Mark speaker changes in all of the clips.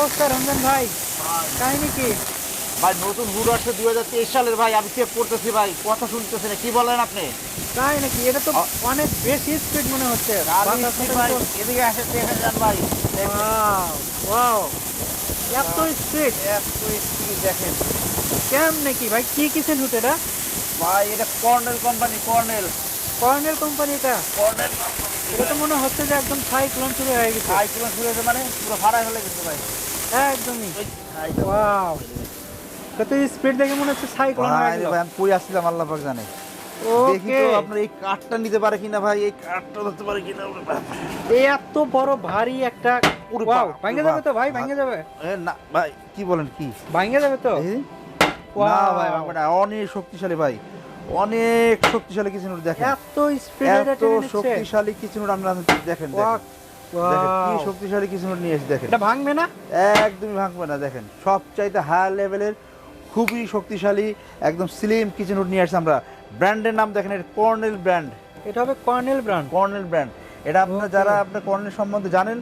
Speaker 1: অবস্থা রমজান ভাই? কাহিনী কি
Speaker 2: ভাই? নতুন হুড আসছে 2023 সালের ভাই, আমি চেক করতেছি ভাই, কথা শুনতেছি না, কি বলেন আপনি?
Speaker 1: তাই নাকি? এটা তো অনেক বেশি স্পিড মনে হচ্ছে।
Speaker 2: ভাই এদিকে আসে দেখে যান ভাই।
Speaker 1: ওয়াও, এত স্পিড!
Speaker 2: এত স্পিড দেখেন
Speaker 1: কেমনে কি ভাই? কি কিচেন হুড এটা?
Speaker 2: ভাই, এটা colonel company, colonel
Speaker 1: colonel company এটা?
Speaker 2: কর্নেল
Speaker 1: এটা তো মনে হচ্ছে যে একদম সাইক্লোন শুরু হয়ে গেছে।
Speaker 2: সাইক্লোন শুরু হয়েছে, মানে পুরো ফাড়াই ফেলে গেছে ভাই।
Speaker 1: একদমই। ওয়াও, কত স্পিড দেখে মনে হচ্ছে সাইক্লোন হয়ে
Speaker 2: ভাই
Speaker 1: গেল।
Speaker 2: ভাই, আমি কই আসছিলাম আল্লাহ পাক জানে। দেখি
Speaker 1: ওকে,
Speaker 2: তো আপনার এই কাঠটা নিতে পারে কিনা ভাই, এই কাঠটা ধরতে পারে কিনা।
Speaker 1: এই এত বড় ভারী একটা, ওয়াও, ভাঙে যাবে তো ভাই? ভাঙে যাবে?
Speaker 2: না ভাই, কি বলেন, কি
Speaker 1: ভাঙে যাবে তো?
Speaker 2: না ভাই, ভাঙবে না, অনেক শক্তিশালী ভাই, অনেক শক্তিশালী কিচেন হুড দেখেন।
Speaker 1: এত স্পিড এটা
Speaker 2: এত
Speaker 1: টেনে নিচ্ছে।
Speaker 2: শক্তিশালী কিচেন হুড আমরা দেখেন, দেখেন কি শক্তিশালী কিচেন হুড নিয়ে এসে দেখেন।
Speaker 1: এটা ভাঙবে না?
Speaker 2: একদমই ভাঙবে না, দেখেন সবচাইতে হাই লেভেলের খুবই শক্তিশালী একদম স্লিম কিচেন হুড নিয়ে আসছে আমরা। ব্র্যান্ডের নাম দেখেন, এটা কর্নেল ব্র্যান্ড।
Speaker 1: এটা হবে কর্নেল ব্র্যান্ড।
Speaker 2: কর্নেল ব্র্যান্ড, এটা আপনারা যারা আপনার কর্নেল সম্বন্ধে জানেন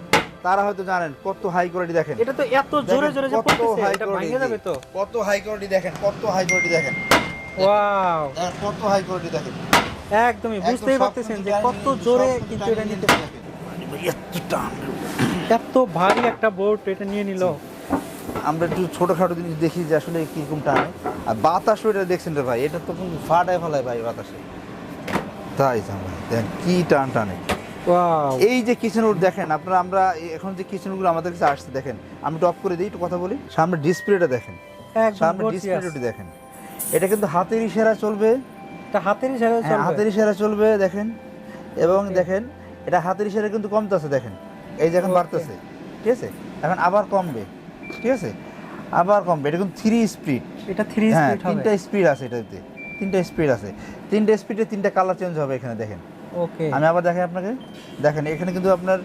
Speaker 2: তারা হয়তো জানেন কত হাই কোয়ালিটি। দেখেন
Speaker 1: এটা তো এত জোরে জোরে যে পড়তেছে, এটা ভাঙে যাবে তো?
Speaker 2: কত হাই কোয়ালিটি দেখেন, কত হাই কোয়ালিটি দেখেন।
Speaker 1: ওয়াও,
Speaker 2: কত হাই কোয়ালিটি দেখেন।
Speaker 1: একদমই বুঝতেই পারতেছেন যে কত জোরে কিন্তু এটা নিতে পারে।
Speaker 2: এত টান,
Speaker 1: এত ভারী একটা বোর্ড এটা নিয়ে নিল।
Speaker 2: আমরা একটু ছোটখাটো জিনিস দেখি যে আসলে কিরকম টানে। আর বাতাসও এটা দেখছেন রে ভাই, এটা তো কিন্তু ফাটায় ফেলায় ভাই বাতাসে, তাই দেখেন কি টান টানে।
Speaker 1: ওয়াও,
Speaker 2: এই যে কিচেন হুড দেখেন আপনারা, আমরা এখন যে কিচেন হুডগুলো আমাদের কাছে আসছে দেখেন, আমি টপ করে দিই, একটু কথা বলি। সামনে ডিসপ্লেটা দেখেন,
Speaker 1: একদম
Speaker 2: সামনে
Speaker 1: গর্জিয়াস।
Speaker 2: ডিসপ্লেটা দেখেন, এটা কিন্তু হাতের ইশারা চলবে।
Speaker 1: এটা হাতের ইশারায়
Speaker 2: হ্যাঁ,
Speaker 1: চলবে?
Speaker 2: হাতের ইশারা চলবে দেখেন। এবং দেখেন এটা হাতের ইশারা কিন্তু কমতেছে, দেখেন এই যে এখন বাড়তেছে, ঠিক আছে, এখন আবার কমবে, ঠিক আছে, আবার কমবে। এটা কিন্তু 3 স্পিড।
Speaker 1: এটা 3
Speaker 2: হ্যাঁ,
Speaker 1: স্পিড হবে?
Speaker 2: 3টা স্পিড আছে এটাতে, 3টা স্পিড আছে। 3টা স্পিডে 3টা কালার চেঞ্জ হবে এখানে দেখেন।
Speaker 1: ওকে,
Speaker 2: আমি আবার দেখাই আপনাকে, দেখেন এখানে কিন্তু আপনার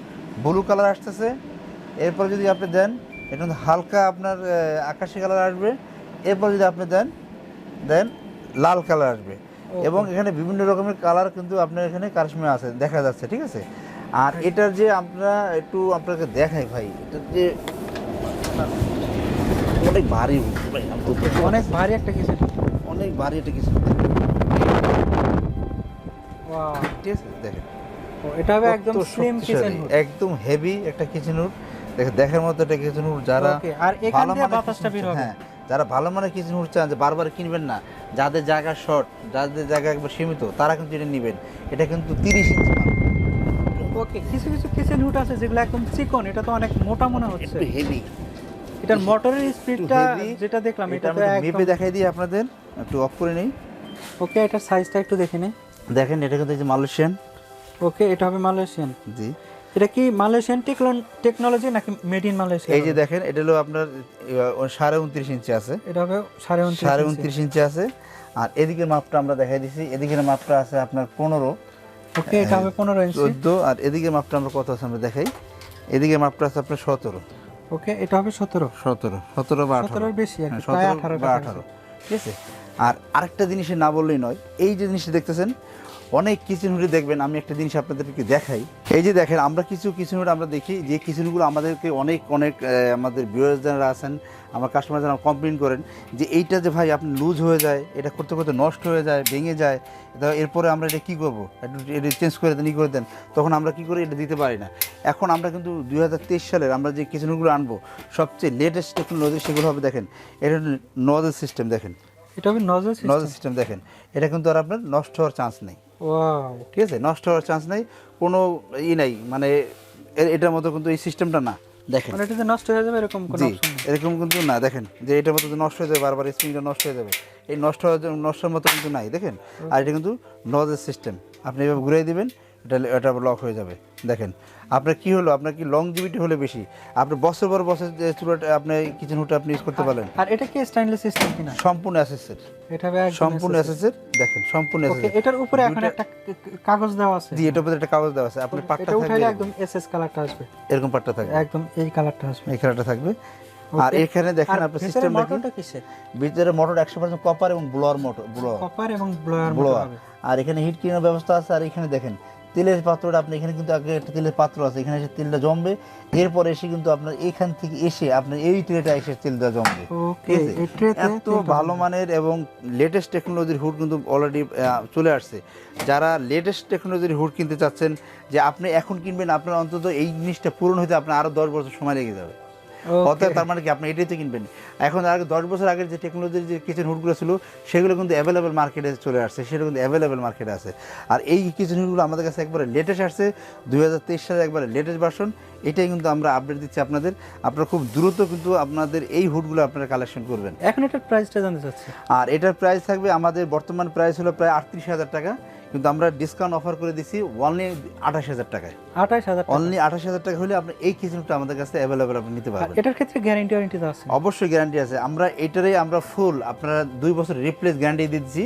Speaker 2: ব্লু কালার আসতেছে। এরপর যদি আপনি দেন, এটা কিন্তু হালকা আপনার আকাশি কালার আসবে। এরপর যদি আপনি দেন দেন লাল কালার আসবে। এবং এখানে বিভিন্ন রকমের কালার কিন্তু আপনার এখানে কারিশমা আছে, দেখা যাচ্ছে, ঠিক আছে। আর এটার যে আমরা একটু আপনাকে দেখাই ভাই, এটা যে অনেক ভারী ভাই,
Speaker 1: অনেক ভারী একটা কিচেন।
Speaker 2: অনেক ভারী এটা কিছু,
Speaker 1: ওয়াও,
Speaker 2: ঠিক আছে, দেখেন
Speaker 1: এটা হবে একদম
Speaker 2: কত
Speaker 1: স্লিম কিচেন
Speaker 2: শক্তিশালী,
Speaker 1: হুড।
Speaker 2: একদম হেভি একটা কিচেন হুড। দেখেন দেখার মতো একটা কিচেন হুড। যারা
Speaker 1: ওকে, আর এখান
Speaker 2: ভালো
Speaker 1: দিয়ে
Speaker 2: মানের
Speaker 1: বাতাসটা বের হবে?
Speaker 2: হ্যাঁ, যারা ভালো মানের কিচেন হুড চান, যে বারবার কিনবেন না, যাদের জায়গা শর্ট, যাদের জায়গা একবার সীমিত, তারা কিন্তু এটা নেবেন। এটা কিন্তু 30 ইঞ্চি মাল,
Speaker 1: ওকে, কিছু কিছু কিচেন হুড আছে যেগুলো একদম চিকন, এটা তো অনেক মোটা মনে হচ্ছে।
Speaker 2: একটু হেভি।
Speaker 1: এটার মোটরের স্পিডটা
Speaker 2: heavy,
Speaker 1: যেটা দেখলাম
Speaker 2: এটা
Speaker 1: এটা
Speaker 2: আমি
Speaker 1: তো
Speaker 2: মেপে
Speaker 1: একদম।
Speaker 2: দেখাই দিই আপনাদের, একটু অফ করে নেই।
Speaker 1: ওকে, এটার সাইজটা একটু দেখে নেই।
Speaker 2: দেখেন এটা কিন্তু এই যে মালয়েশিয়ান।
Speaker 1: ওকে, এটা হবে মালয়েশিয়ান।
Speaker 2: জি,
Speaker 1: এটা কি মালয়েশিয়ান টেকনোলজি নাকি মেড ইন মালয়েশিয়া?
Speaker 2: এই যে দেখেন এটা হলো আপনার 29.5 ইঞ্চি আছে।
Speaker 1: এটা হবে 29.5
Speaker 2: 29 ইঞ্চি আছে। আর এদিকের মাপটা আমরা দেখাই দিছি, এদিকের মাপটা আছে আপনার 15।
Speaker 1: ওকে, এটা হবে 15 ইঞ্চি।
Speaker 2: 14। আর এদিকের মাপটা আমরা কত আছে আমরা দেখাই, এদিকের মাপটা আছে আপনার 17।
Speaker 1: ওকে, এটা হবে 17
Speaker 2: বা 18,
Speaker 1: 17 এর বেশি আর কি,
Speaker 2: হ্যাঁ,
Speaker 1: প্রায়
Speaker 2: 17
Speaker 1: 18
Speaker 2: বা 18, ঠিক আছে। আর আরেকটা জিনিসের না বললেই নয়, এই যে জিনিসটা দেখতেছেন, অনেক কিচেন হুডে দেখবেন, আমি একটা জিনিস আপনাদেরকে দেখাই। এই যে দেখেন, আমরা কিছু কিচেন হুড আমরা দেখি, যে কিচেনগুলো আমাদেরকে অনেক অনেক আমাদের ভিউয়ার্স যারা আছেন, আমার কাস্টমার যারা কমপ্লেন করেন যে এইটা যে ভাই আপনি লুজ হয়ে যায়, এটা করতে করতে নষ্ট হয়ে যায়, ভেঙে যায়, এরপরে আমরা এটা কী করবো, একটু এটা চেঞ্জ করে দেন, করে দেন, তখন আমরা কী করি, এটা দিতে পারি না। এখন আমরা কিন্তু 2023 সালের আমরা যে কিচেন হুডগুলো আনবো, সবচেয়ে লেটেস্ট টেকনোলজি, সেগুলো হবে দেখেন, এটা নজল সিস্টেম। দেখেন
Speaker 1: এটা হবে নজল
Speaker 2: সিস্টেম, দেখেন এটা কিন্তু আর আপনার নষ্ট হওয়ার চান্স নেই।
Speaker 1: ওয়াও,
Speaker 2: ঠিক আছে, নষ্ট হওয়ার চান্স নেই, কোনো নাই, মানে এটার মতো কিন্তু এই সিস্টেমটা না। দেখেন
Speaker 1: মানে এটা যে নষ্ট হয়ে যাবে এরকম কোনো
Speaker 2: জি,
Speaker 1: অপশন নেই?
Speaker 2: এরকম কিন্তু না। দেখেন যে এটার মতো যে নষ্ট হয়ে যাবে, বারবার স্প্রিংটা নষ্ট হয়ে যাবে, এই নষ্টের মতো কিন্তু নাই, দেখেন। আর এটা কিন্তু নজেল সিস্টেম, আপনি এভাবে ঘুরিয়ে দিবেন, এটা লক হয়ে যাবে। দেখেন আপনার কি হলো, আপনার কি লংজিভিটি হলে বেশি, আপনি বছর পর বছর যে চুলাটা আপনি কিচেন হুডটা আপনি ইউজ করতে পারলেন।
Speaker 1: আর এটা কি স্টেইনলেস সিস্টেম কিনা?
Speaker 2: সম্পূর্ণ অ্যাসেসের,
Speaker 1: এটা হবে একদম
Speaker 2: সম্পূর্ণ অ্যাসেসের। দেখেন সম্পূর্ণ
Speaker 1: ওকে,
Speaker 2: অ্যাসেসের।
Speaker 1: এটার উপরে এখন একটা কাগজ দেওয়া আছে।
Speaker 2: জি, এটার উপরে একটা কাগজ দেওয়া আছে, আপনার পাটটা
Speaker 1: এটা
Speaker 2: থাকবে
Speaker 1: উঠাইলে একদম এসএস কালারটা আসবে,
Speaker 2: এরকম পাটটা থাকবে,
Speaker 1: একদম এই কালারটা আসবে,
Speaker 2: এই কালারটা থাকবে। আর এখানে দেখেন আপনার সিস্টেম
Speaker 1: মোটরটা কিসের?
Speaker 2: ভিতরে মোটর 100% কপার এবং ব্লোয়ার মোটর,
Speaker 1: কপার এবং ব্লোয়ার
Speaker 2: ব্লোয়ার। আর এখানে হিট ক্লিনার ব্যবস্থা আছে। আর এখানে দেখেন তেলের পাত্রটা আপনি এখানে কিন্তু আগে একটা তেলের পাত্র আছে, এখানে এসে তেলটা জমবে, এরপরে এসে কিন্তু আপনার এইখান থেকে এসে আপনার এই ট্রেটা এসে তেলটা জমবে।
Speaker 1: ওকে, এই ট্রেতে
Speaker 2: এত ভালো মানের এবং লেটেস্ট টেকনোলজির হুড কিন্তু অলরেডি চলে আসছে। যারা লেটেস্ট টেকনোলজির হুড কিনতে চাচ্ছেন, যে আপনি এখন কিনবেন, আপনার অন্তত এই জিনিসটা পূরণ হতে আপনার আরও 10 বছর সময় লেগে যাবে। অর্থাৎ তার মানে কি আপনি এটাই তো কিনবেন। এখন আগে 10 বছর আগের যে টেকনোলজির যে কিচেন হুডগুলো ছিল সেগুলো কিন্তু অ্যাভেলেবেল মার্কেটে চলে আসছে, সেটা কিন্তু অ্যাভেলেবেল মার্কেটে আছে। আর এই কিচেন হুডগুলো আমাদের কাছে একবারে লেটেস্ট আসছে, 2023 সালের একবারে লেটেস্ট ভার্সন। এটাই কিন্তু আমরা আপডেট দিচ্ছি আপনাদের। আপনারা খুব দ্রুত কিন্তু আপনাদের এই হুডগুলো আপনারা কালেকশন করবেন।
Speaker 1: এখন এটার প্রাইসটা জানতে চাচ্ছি।
Speaker 2: আর এটার প্রাইস থাকবে, আমাদের বর্তমান প্রাইস হলো প্রায় 38,000 টাকা, কিন্তু আমরা ডিসকাউন্ট অফার করে দিচ্ছি অনলি 28,000 টাকায়।
Speaker 1: 28,000
Speaker 2: অনলি 28,000 টাকা হলে আপনি এই কিচেনটা আমাদের কাছে অ্যাভেলেবেল আপনি নিতে পারবেন।
Speaker 1: এটার ক্ষেত্রে গ্যারান্টি ওয়ারেন্টি তো আছে?
Speaker 2: অবশ্যই গ্যারান্টি আছে। আমরা এটারই আমরা ফুল আপনারা 2 বছর রিপ্লেস গ্যারান্টি দিচ্ছি।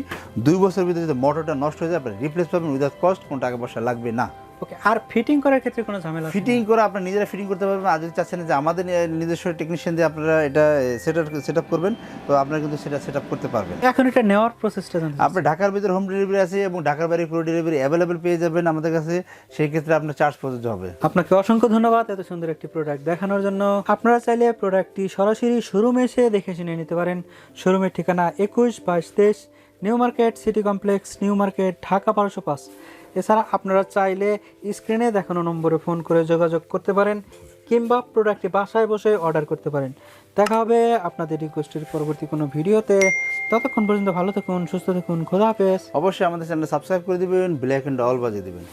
Speaker 2: 2 বছরের ভিতরে যদি মোটরটা নষ্ট হয়ে যায় আপনি রিপ্লেস পাবেন উইদাউট কস্ট, কোনো টাকা পয়সা লাগবে না।
Speaker 1: ওকে, আর ফিটিং করার ক্ষেত্রে কোনো ঝামেলা আছে?
Speaker 2: ফিটিং করে আপনারা নিজেরা ফিটিং করতে পারবেন। আর যদি চাচ্ছেন যে আমাদের নিজস্ব টেকনিশিয়ান দিয়ে আপনারা এটা সেট আপ করবেন, তো আপনারা কিন্তু সেটা সেট আপ করতে পারবেন।
Speaker 1: এখন এটা নেওয়ার প্রসেসটা জানতে চাচ্ছি।
Speaker 2: আপনার ঢাকার ভিতরে হোম ডেলিভারি আছে এবং ঢাকার বাইরে পুরো ডেলিভারি অ্যাভেলেবেল পেয়ে যাবেন আমাদের কাছে। সেই ক্ষেত্রে আপনার চার্জ প্রযোজ্য হবে।
Speaker 1: আপনাকে অসংখ্য ধন্যবাদ এত সুন্দর একটি প্রোডাক্ট দেখানোর জন্য। আপনারা চাইলে প্রোডাক্টটি সরাসরি শোরুমে এসে দেখে শুনে নিতে পারেন। শোরুমের ঠিকানা 21-22-23 new market city complex, new market, Dhaka 1205। এছাড়া আপনারা চাইলে স্ক্রিনে দেখানো নম্বরে ফোন করে যোগাযোগ করতে পারেন, কিংবা প্রোডাক্টটি বাসায় বসে অর্ডার করতে পারেন। দেখা হবে আপনাদের রিকোয়েস্টের পরবর্তী কোনো ভিডিওতে। ততক্ষণ পর্যন্ত ভালো থাকুন, সুস্থ থাকুন, খোদা হাফেজ।
Speaker 2: অবশ্যই আমাদের চ্যানেল সাবস্ক্রাইব করে দিবেন, বেল আইকনটা অল বাজিয়ে দিবেন।